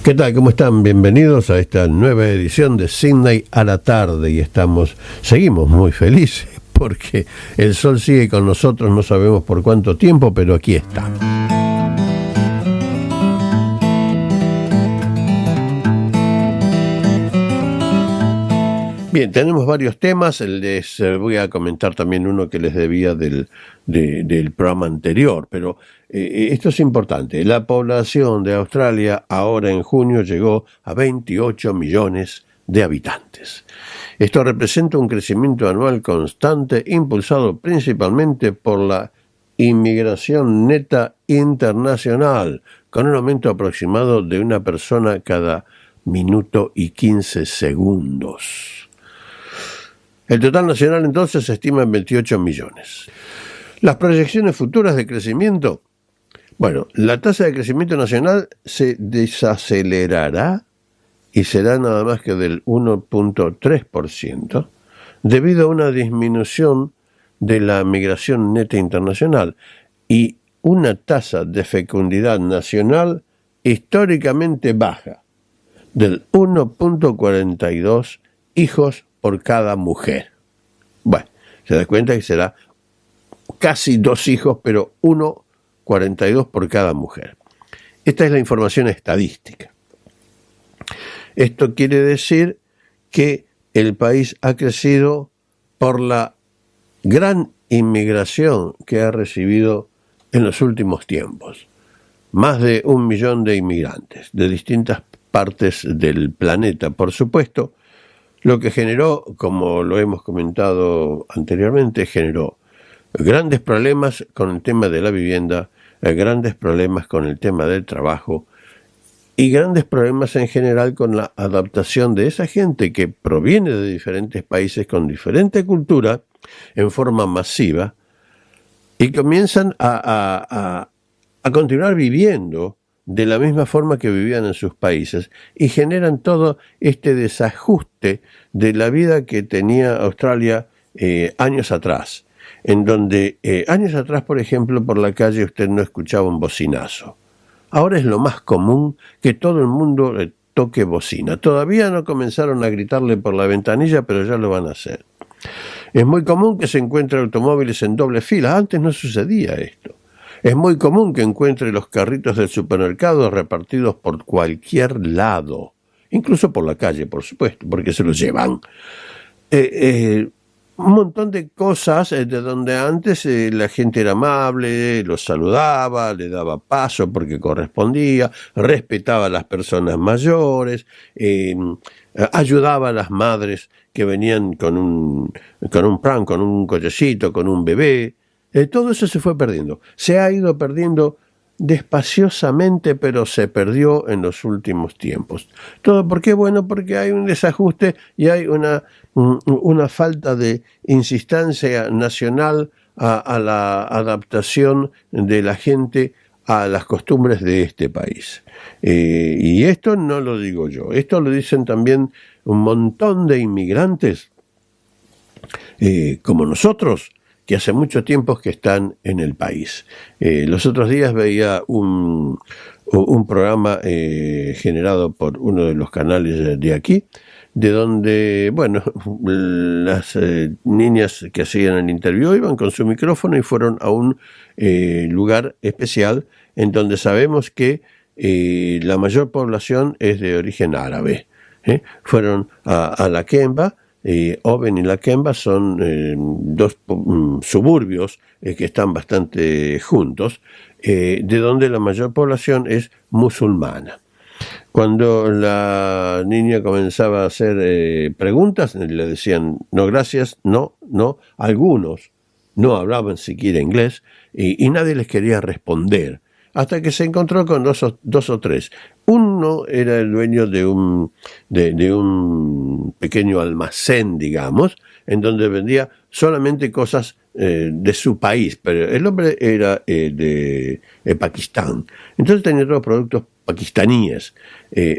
¿Qué tal? ¿Cómo están? Bienvenidos a esta nueva edición de Sydney a la tarde y seguimos muy felices porque el sol sigue con nosotros, no sabemos por cuánto tiempo, pero aquí está. Bien, tenemos varios temas, les voy a comentar también uno que les debía del programa anterior, pero esto es importante. La población de Australia ahora en junio llegó a 28 millones de habitantes. Esto representa un crecimiento anual constante impulsado principalmente por la inmigración neta internacional, con un aumento aproximado de una persona cada minuto y 15 segundos. El total nacional entonces se estima en 28 millones. Las proyecciones futuras de crecimiento. Bueno, la tasa de crecimiento nacional se desacelerará y será nada más que del 1.3% debido a una disminución de la migración neta internacional y una tasa de fecundidad nacional históricamente baja, del 1.42 hijos por cada mujer. Bueno, se da cuenta que será casi 2 hijos, pero 1.42 por cada mujer. Esta es la información estadística. Esto quiere decir que el país ha crecido por la gran inmigración que ha recibido en los últimos tiempos. Más de 1 millón de inmigrantes de distintas partes del planeta, por supuesto, lo que generó, como lo hemos comentado anteriormente, generó grandes problemas con el tema de la vivienda, grandes problemas con el tema del trabajo y grandes problemas en general con la adaptación de esa gente que proviene de diferentes países con diferente cultura en forma masiva y comienzan a continuar viviendo de la misma forma que vivían en sus países y generan todo este desajuste de la vida que tenía Australia años atrás, en donde años atrás, por ejemplo, por la calle usted no escuchaba un bocinazo. Ahora es lo más común que todo el mundo le toque bocina. Todavía no comenzaron a gritarle por la ventanilla, pero ya lo van a hacer. Es muy común que se encuentren automóviles en doble fila. Antes no sucedía esto. Es muy común que encuentre los carritos del supermercado repartidos por cualquier lado, incluso por la calle, por supuesto, porque se los llevan. Un montón de cosas de donde antes la gente era amable, los saludaba, le daba paso porque correspondía, respetaba a las personas mayores, ayudaba a las madres que venían con un pram, con un collecito, con un bebé. Todo eso se fue perdiendo. Se ha ido perdiendo despaciosamente, pero se perdió en los últimos tiempos. ¿Todo por qué? Bueno, porque hay un desajuste y hay una falta de insistencia nacional a la adaptación de la gente a las costumbres de este país. Y esto no lo digo yo, esto lo dicen también un montón de inmigrantes como nosotros, que hace mucho tiempo que están en el país. Los otros días veía un programa generado por uno de los canales de aquí, de donde, bueno, las niñas que hacían el interview iban con su micrófono y fueron a un lugar especial en donde sabemos que la mayor población es de origen árabe. Fueron a la Kemba. Oben y la Kemba son dos suburbios que están bastante juntos, de donde la mayor población es musulmana. Cuando la niña comenzaba a hacer preguntas, le decían no gracias, no. Algunos no hablaban siquiera inglés y nadie les quería responder, hasta que se encontró con dos o tres. Uno era el dueño de un pequeño almacén, digamos, en donde vendía solamente cosas de su país, pero el hombre era de Pakistán. Entonces tenía todos productos pakistaníes,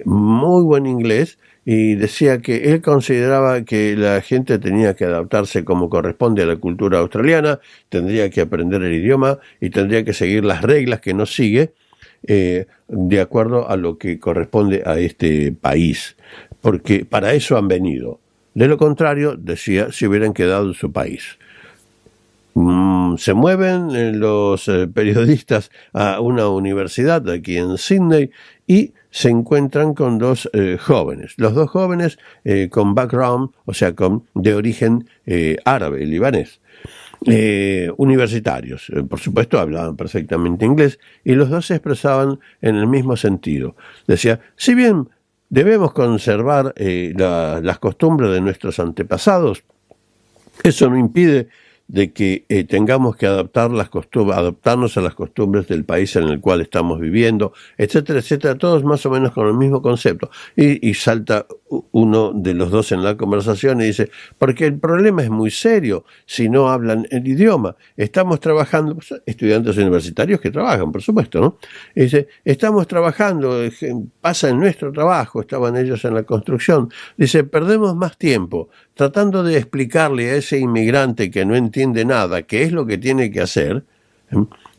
muy buen inglés, y decía que él consideraba que la gente tenía que adaptarse como corresponde a la cultura australiana, tendría que aprender el idioma y tendría que seguir las reglas que no sigue de acuerdo a lo que corresponde a este país, porque para eso han venido. De lo contrario, decía, se hubieran quedado en su país. Se mueven los periodistas a una universidad aquí en Sydney y se encuentran con dos jóvenes. Los dos jóvenes con background, o sea, de origen árabe, libanés. Universitarios. Por supuesto, hablaban perfectamente inglés y los dos se expresaban en el mismo sentido. Decía, si bien debemos conservar las costumbres de nuestros antepasados, eso no impide de que tengamos que adaptarnos a las costumbres del país en el cual estamos viviendo, etcétera, etcétera, todos más o menos con el mismo concepto. Y salta uno de los dos en la conversación y dice, porque el problema es muy serio si no hablan el idioma. Estamos trabajando, pues, estudiantes universitarios que trabajan, por supuesto, ¿no? Y dice, estamos trabajando, pasa en nuestro trabajo, estaban ellos en la construcción. Dice, perdemos más tiempo tratando de explicarle a ese inmigrante que no entiende nada qué es lo que tiene que hacer,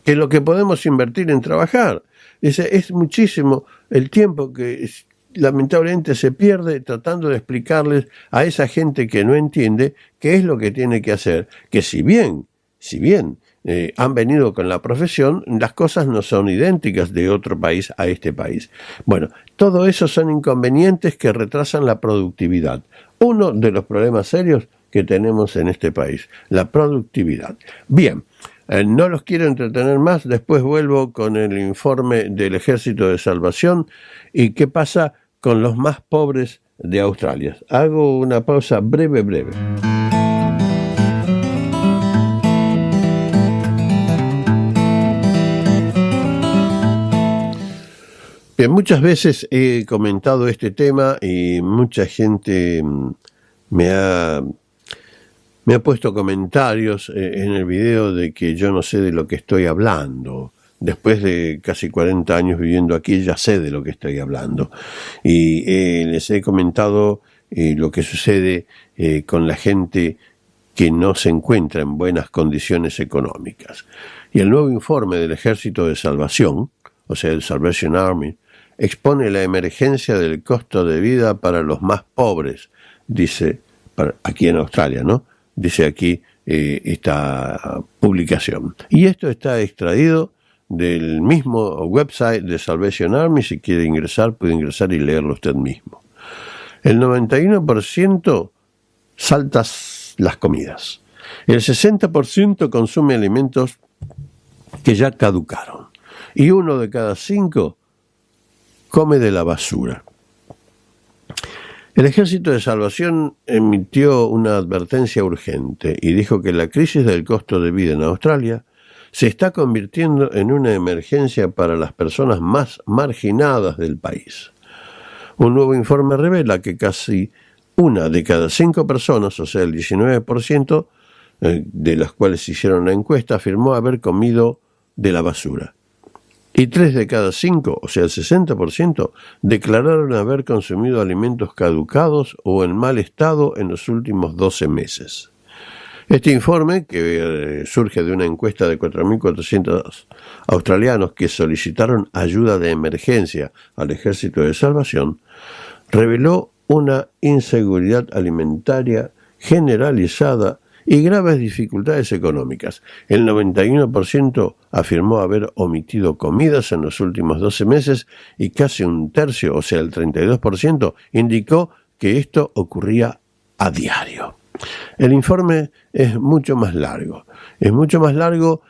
que lo que podemos invertir en trabajar. Dice, es muchísimo el tiempo que lamentablemente se pierde tratando de explicarles a esa gente que no entiende qué es lo que tiene que hacer, que si bien han venido con la profesión, las cosas no son idénticas de otro país a este país. Bueno, todo eso son inconvenientes que retrasan la productividad. Uno de los problemas serios que tenemos en este país, la productividad. Bien, no los quiero entretener más, después vuelvo con el informe del Ejército de Salvación y qué pasa con los más pobres de Australia. Hago una pausa breve. Bien, muchas veces he comentado este tema y mucha gente me ha puesto comentarios en el video de que yo no sé de lo que estoy hablando. Después de casi 40 años viviendo aquí ya sé de lo que estoy hablando. Y les he comentado lo que sucede con la gente que no se encuentra en buenas condiciones económicas. Y el nuevo informe del Ejército de Salvación, o sea, el Salvation Army, expone la emergencia del costo de vida para los más pobres, dice, aquí en Australia, ¿no? Dice aquí esta publicación. Y esto está extraído del mismo website de Salvation Army. Si quiere ingresar, puede ingresar y leerlo usted mismo. El 91% salta las comidas. El 60% consume alimentos que ya caducaron. Y 1 de cada 5 come de la basura. El Ejército de Salvación emitió una advertencia urgente y dijo que la crisis del costo de vida en Australia se está convirtiendo en una emergencia para las personas más marginadas del país. Un nuevo informe revela que casi 1 de cada 5 personas, o sea, el 19%, de las cuales se hicieron la encuesta, afirmó haber comido de la basura. Y 3 de cada 5, o sea, el 60%, declararon haber consumido alimentos caducados o en mal estado en los últimos 12 meses. Este informe, que surge de una encuesta de 4.400 australianos que solicitaron ayuda de emergencia al Ejército de Salvación, reveló una inseguridad alimentaria generalizada y graves dificultades económicas. El 91% afirmó haber omitido comidas en los últimos 12 meses y casi un tercio, o sea, el 32%, indicó que esto ocurría a diario. El informe es mucho más largo. Es mucho más largo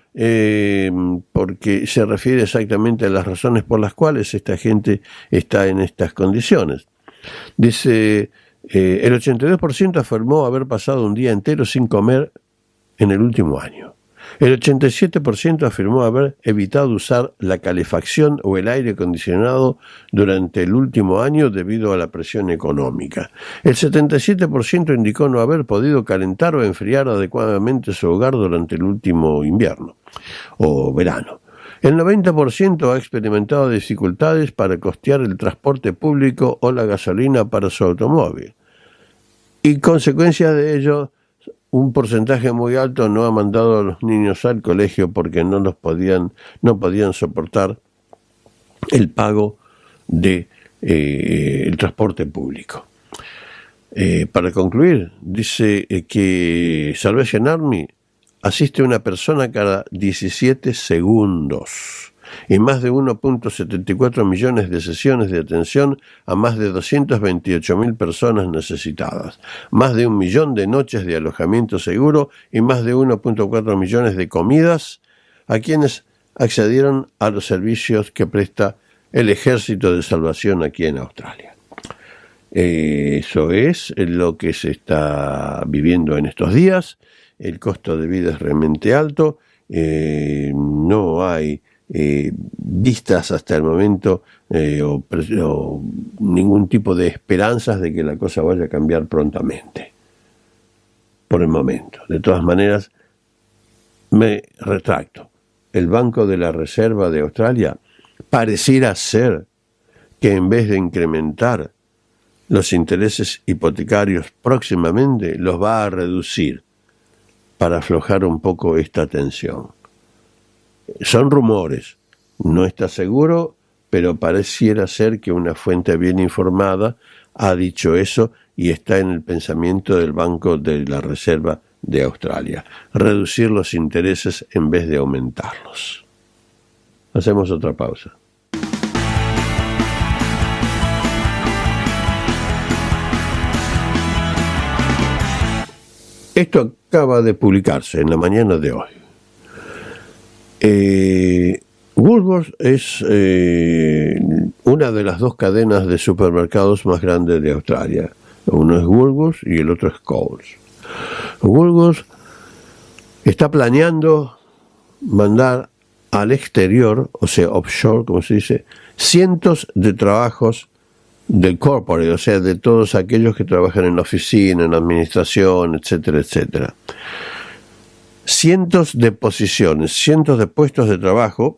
porque se refiere exactamente a las razones por las cuales esta gente está en estas condiciones. Dice, el 82% afirmó haber pasado un día entero sin comer en el último año. El 87% afirmó haber evitado usar la calefacción o el aire acondicionado durante el último año debido a la presión económica. El 77% indicó no haber podido calentar o enfriar adecuadamente su hogar durante el último invierno o verano. El 90% ha experimentado dificultades para costear el transporte público o la gasolina para su automóvil. Y consecuencia de ello, un porcentaje muy alto no ha mandado a los niños al colegio porque no podían soportar el pago de el transporte público. Para concluir, dice que Salvation Army asiste a una persona cada 17 segundos y más de 1.74 millones de sesiones de atención a más de 228.000 personas necesitadas, más de 1 millón de noches de alojamiento seguro y más de 1.4 millones de comidas a quienes accedieron a los servicios que presta el Ejército de Salvación aquí en Australia. Eso es lo que se está viviendo en estos días. El costo de vida es realmente alto. No hay vistas hasta el momento o ningún tipo de esperanzas de que la cosa vaya a cambiar prontamente. Por el momento. De todas maneras, me retracto. El Banco de la Reserva de Australia pareciera ser que en vez de incrementar los intereses hipotecarios próximamente, los va a reducir para aflojar un poco esta tensión. Son rumores, no está seguro, pero pareciera ser que una fuente bien informada ha dicho eso y está en el pensamiento del Banco de la Reserva de Australia. Reducir los intereses en vez de aumentarlos. Hacemos otra pausa. Esto acaba de publicarse en la mañana de hoy. Woolworths es una de las dos cadenas de supermercados más grandes de Australia. Uno es Woolworths y el otro es Coles. Woolworths está planeando mandar al exterior, o sea, offshore, como se dice, cientos de trabajos del corporate, o sea, de todos aquellos que trabajan en la oficina, en la administración, etcétera, etcétera. Cientos de posiciones, cientos de puestos de trabajo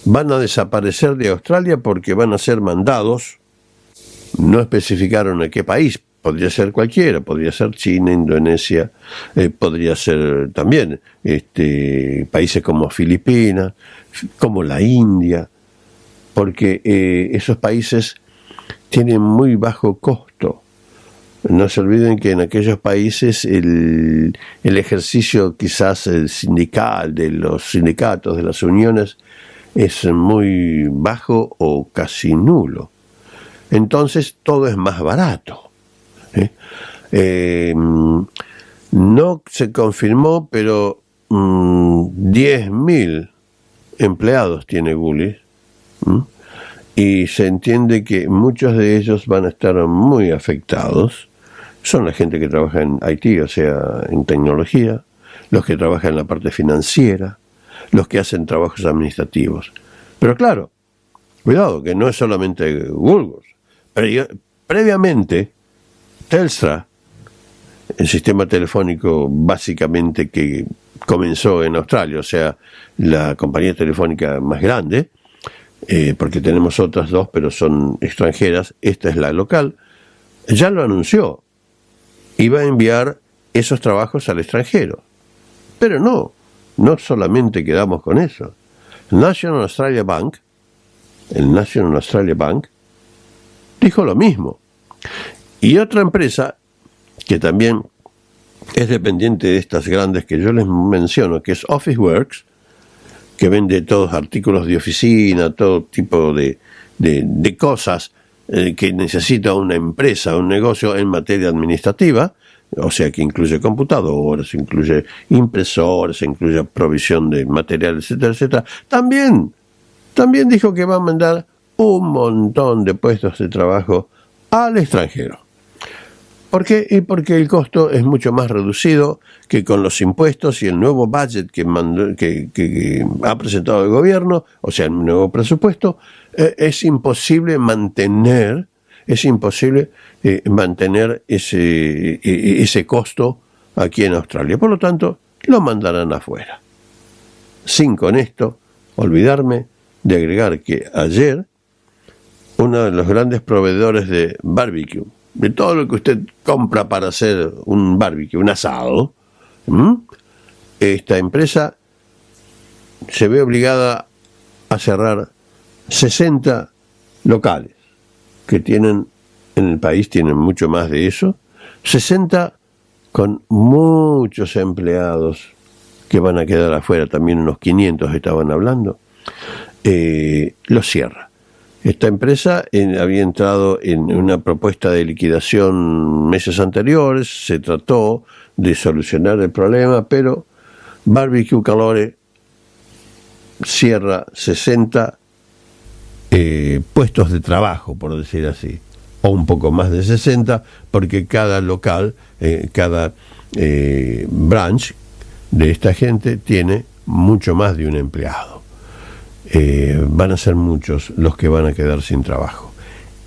van a desaparecer de Australia porque van a ser mandados, no especificaron a qué país, podría ser cualquiera, podría ser China, Indonesia, podría ser también países como Filipinas, como la India, porque esos países tienen muy bajo costo. No se olviden que en aquellos países el ejercicio quizás sindical de los sindicatos, de las uniones, es muy bajo o casi nulo. Entonces todo es más barato. No se confirmó, pero 10.000 empleados tiene Woolies. Y se entiende que muchos de ellos van a estar muy afectados. Son la gente que trabaja en IT, o sea, en tecnología, los que trabajan en la parte financiera, los que hacen trabajos administrativos. Pero claro, cuidado, que no es solamente Woolworths. Previamente, Telstra, el sistema telefónico básicamente que comenzó en Australia, o sea, la compañía telefónica más grande, porque tenemos otras dos, pero son extranjeras, esta es la local, ya lo anunció, iba a enviar esos trabajos al extranjero. Pero no solamente quedamos con eso. El National Australia Bank dijo lo mismo. Y otra empresa que también es dependiente de estas grandes que yo les menciono, que es Officeworks, que vende todos artículos de oficina, todo tipo de cosas que necesita una empresa, un negocio en materia administrativa, o sea que incluye computadoras, incluye impresoras, incluye provisión de material, etcétera, etcétera. También dijo que va a mandar un montón de puestos de trabajo al extranjero. ¿Por qué? Y porque el costo es mucho más reducido que con los impuestos y el nuevo budget que ha presentado el gobierno, o sea, el nuevo presupuesto. Es imposible mantener ese costo aquí en Australia. Por lo tanto, lo mandarán afuera. Sin con esto olvidarme de agregar que ayer uno de los grandes proveedores de barbecue, de todo lo que usted compra para hacer un barbecue, un asado, esta empresa se ve obligada a cerrar 60 locales que tienen en el país, tienen mucho más de eso, 60 con muchos empleados que van a quedar afuera, también unos 500 estaban hablando, los cierra. Esta empresa había entrado en una propuesta de liquidación meses anteriores, se trató de solucionar el problema, pero Barbecue Calore cierra 60 puestos de trabajo, por decir así, o un poco más de 60, porque cada local, cada branch de esta gente tiene mucho más de un empleado. Van a ser muchos los que van a quedar sin trabajo.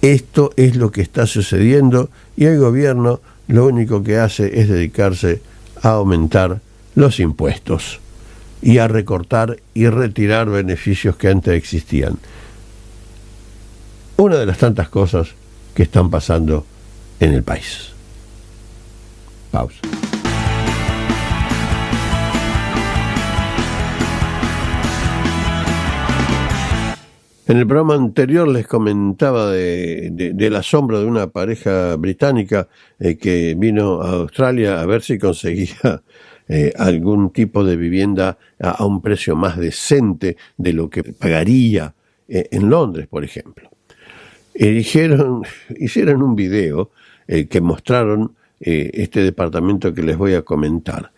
Esto es lo que está sucediendo y el gobierno lo único que hace es dedicarse a aumentar los impuestos y a recortar y retirar beneficios que antes existían. Una de las tantas cosas que están pasando en el país. Pausa. En el programa anterior les comentaba del asombro de una pareja británica que vino a Australia a ver si conseguía algún tipo de vivienda a un precio más decente de lo que pagaría en Londres, por ejemplo. Hicieron un video que mostraron este departamento que les voy a comentar.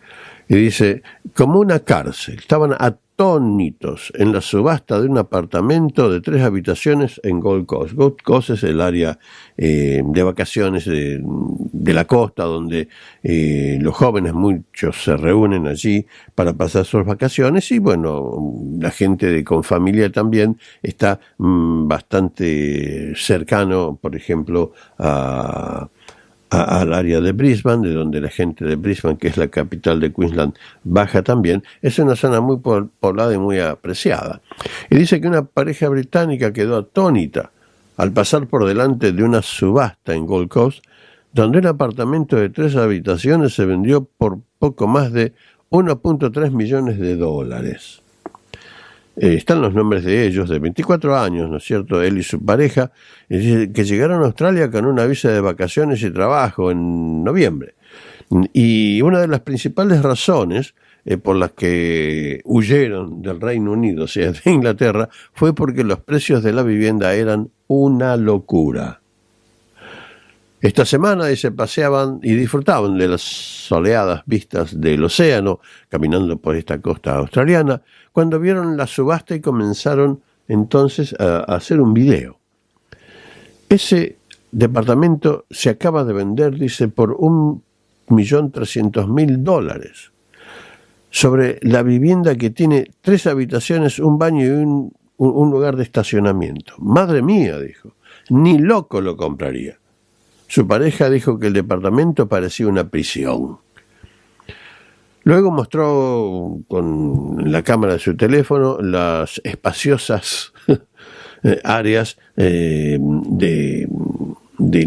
Y dice, como una cárcel, estaban atónitos en la subasta de un apartamento de 3 habitaciones en Gold Coast. Gold Coast es el área de vacaciones de la costa donde los jóvenes muchos se reúnen allí para pasar sus vacaciones y bueno, la gente con familia también está bastante cercano, por ejemplo, al área de Brisbane, de donde la gente de Brisbane, que es la capital de Queensland, baja también. Es una zona muy poblada y muy apreciada. Y dice que una pareja británica quedó atónita al pasar por delante de una subasta en Gold Coast, donde un apartamento de 3 habitaciones se vendió por poco más de 1.3 millones de dólares. Están los nombres de ellos, de 24 años, ¿no es cierto?, él y su pareja, que llegaron a Australia con una visa de vacaciones y trabajo en noviembre. Y una de las principales razones por las que huyeron del Reino Unido, o sea, de Inglaterra, fue porque los precios de la vivienda eran una locura. Esta semana se paseaban y disfrutaban de las soleadas vistas del océano, caminando por esta costa australiana, cuando vieron la subasta y comenzaron entonces a hacer un video. Ese departamento se acaba de vender, dice, por $1.300.000, sobre la vivienda que tiene 3 habitaciones, un baño y un lugar de estacionamiento. Madre mía, dijo, ni loco lo compraría. Su pareja dijo que el departamento parecía una prisión. Luego mostró con la cámara de su teléfono las espaciosas áreas del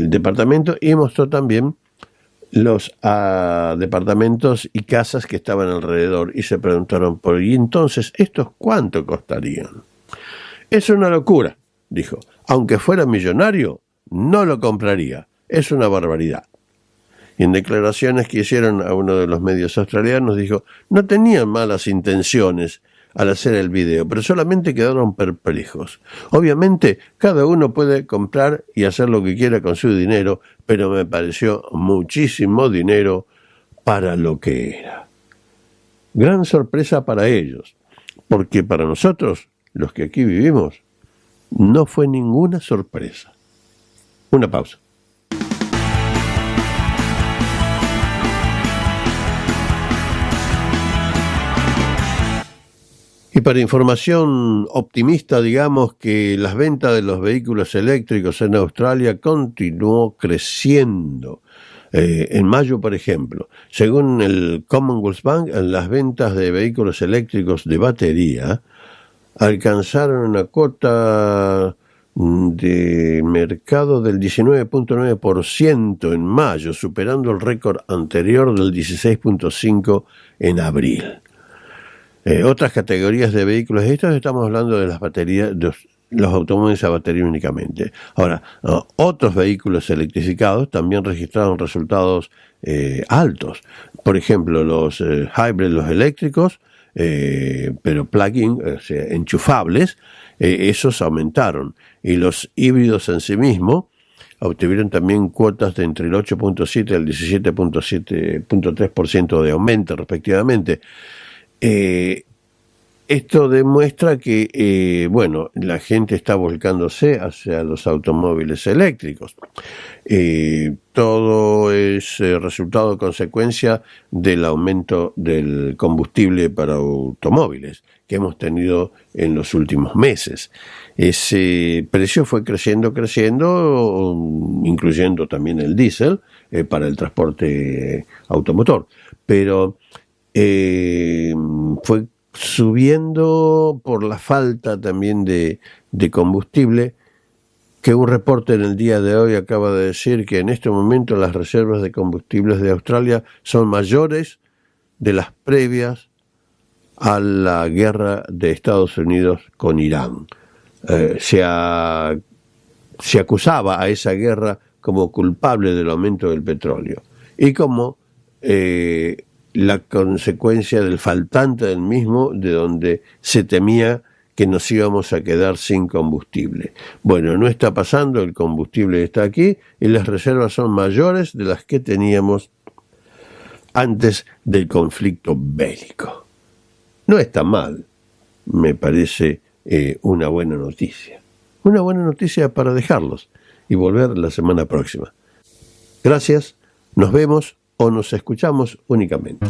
departamento y mostró también los departamentos y casas que estaban alrededor y se preguntaron, ¿y entonces estos cuánto costarían? Es una locura, dijo. Aunque fuera millonario, no lo compraría. Es una barbaridad. Y en declaraciones que hicieron a uno de los medios australianos dijo, no tenían malas intenciones al hacer el video, pero solamente quedaron perplejos. Obviamente, cada uno puede comprar y hacer lo que quiera con su dinero, pero me pareció muchísimo dinero para lo que era. Gran sorpresa para ellos, porque para nosotros, los que aquí vivimos, no fue ninguna sorpresa. Una pausa. Y para información optimista, digamos que las ventas de los vehículos eléctricos en Australia continuó creciendo. En mayo, por ejemplo, según el Commonwealth Bank, las ventas de vehículos eléctricos de batería alcanzaron una cuota de mercado del 19.9% en mayo, superando el récord anterior del 16.5% en abril. Otras categorías de vehículos, estamos hablando de las baterías, los automóviles a batería únicamente. Ahora, otros vehículos electrificados también registraron resultados altos. Por ejemplo, los hybrid, los eléctricos, pero plug-in, o sea, enchufables, esos aumentaron. Y los híbridos en sí mismos obtuvieron también cuotas de entre el 8.7 y el 17.3% de aumento respectivamente. Esto demuestra que, la gente está volcándose hacia los automóviles eléctricos. Todo es resultado, consecuencia del aumento del combustible para automóviles que hemos tenido en los últimos meses. Ese precio fue creciendo, incluyendo también el diésel para el transporte automotor. Pero fue subiendo por la falta también de combustible, que un reporte en el día de hoy acaba de decir que en este momento las reservas de combustibles de Australia son mayores de las previas a la guerra de Estados Unidos con Irán. Se acusaba a esa guerra como culpable del aumento del petróleo y como la consecuencia del faltante del mismo, de donde se temía que nos íbamos a quedar sin combustible. Bueno, no está pasando, el combustible está aquí y las reservas son mayores de las que teníamos antes del conflicto bélico. No está mal, me parece una buena noticia. Una buena noticia para dejarlos y volver la semana próxima. Gracias, nos vemos o nos escuchamos únicamente.